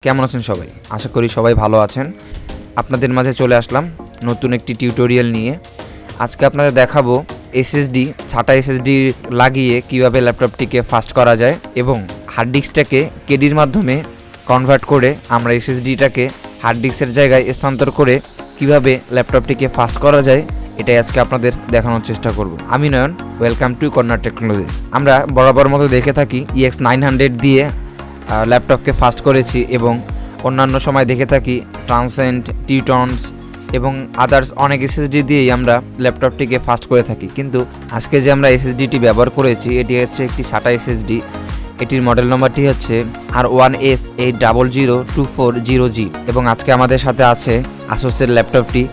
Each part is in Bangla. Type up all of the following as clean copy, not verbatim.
কেমন আছেন সবাই? আশা করি সবাই ভালো আছেন। আপনাদের মাঝে চলে আসলাম নতুন একটি টিউটোরিয়াল নিয়ে। আজকে আপনাদের দেখাবো এসএসডি, ছাটা এসএসডি লাগিয়ে কিভাবে ল্যাপটপটিকে ফাস্ট করা যায় এবং হার্ড ডিস্কটাকে কেডির মাধ্যমে কনভার্ট করে আমরা এসএসডিটাকে হার্ড ডিস্কের জায়গায় স্থানান্তর করে কিভাবে ল্যাপটপটিকে ফাস্ট করা যায়, এটাই আজকে আপনাদের দেখানোর চেষ্টা করব। আমি নয়ন, ওয়েলকাম টু কর্নার টেকনোলজিস। আমরা বরাবর মতো দেখে থাকি EX900 দিয়ে ল্যাপটপকে ফাস্ট করেছি এবং অন্যান্য সময় দেখে থাকি ট্রান্সেন্ট, টিউটনস এবং আদার্স অনেক এসএসডি দিয়েই আমরা ল্যাপটপটিকে ফাস্ট করে থাকি। কিন্তু আজকে যে আমরা এসএসডিটি ব্যবহার করেছি এটি হচ্ছে একটি সাটা এসএসডি। এটির মডেল নম্বরটি হচ্ছে R1S8002400G এবং আজকে আমাদের সাথে আছে আসুসের ল্যাপটপটি।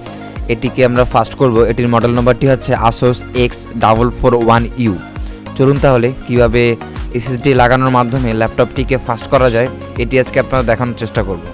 এটিকে আমরা ফাস্ট করব। এটির মডেল নম্বরটি হচ্ছে Asus X441U। চলুন তাহলে কিভাবে এসএসডি লাগানোর মাধ্যমে ল্যাপটপটিকে ফাস্ট করা যায় এটি আজকে আপনারা দেখানোর চেষ্টা করব।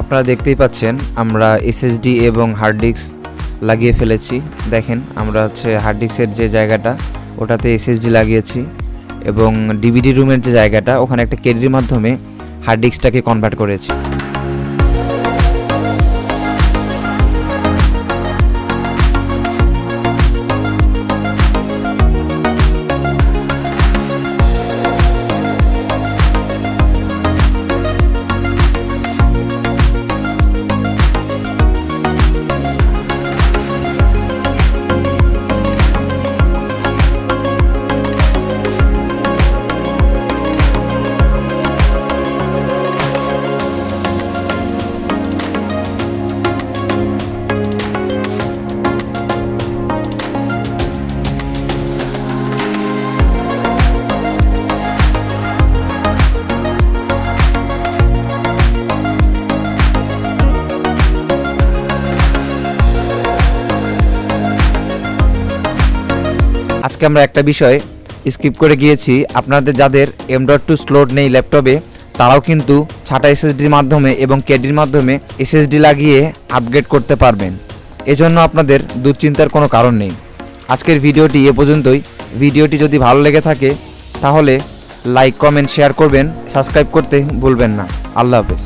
আপনারা দেখতেই পাচ্ছেন আমরা এসএসডি এবং হার্ড ডিস্ক লাগিয়ে ফেলেছি। দেখেন আমরা হার্ড ডিস্কের যে জায়গাটা ওটাতে এসএসডি লাগিয়েছি এবং ডিভিডি রুমের যে জায়গাটা ওখানে একটা কেডির মাধ্যমে হার্ড ডিস্কটাকে কনভার্ট করেছি। আজকে আমরা একটা বিষয় স্কিপ করে গিয়েছি। আপনাদের যাদের M.2 স্লট নেই ল্যাপটপে তারাও কিন্তু ছাটা এসএসডির মাধ্যমে এবং কেডির মাধ্যমে এসএসডি লাগিয়ে আপগ্রেড করতে পারবেন। এজন্য আপনাদের দুশ্চিন্তার কোনো কারণ নেই। আজকের ভিডিওটি এ পর্যন্তই। ভিডিওটি যদি ভালো লেগে থাকে তাহলে লাইক, কমেন্ট, শেয়ার করবেন। সাবস্ক্রাইব করতে ভুলবেন না। আল্লাহ হাফেজ।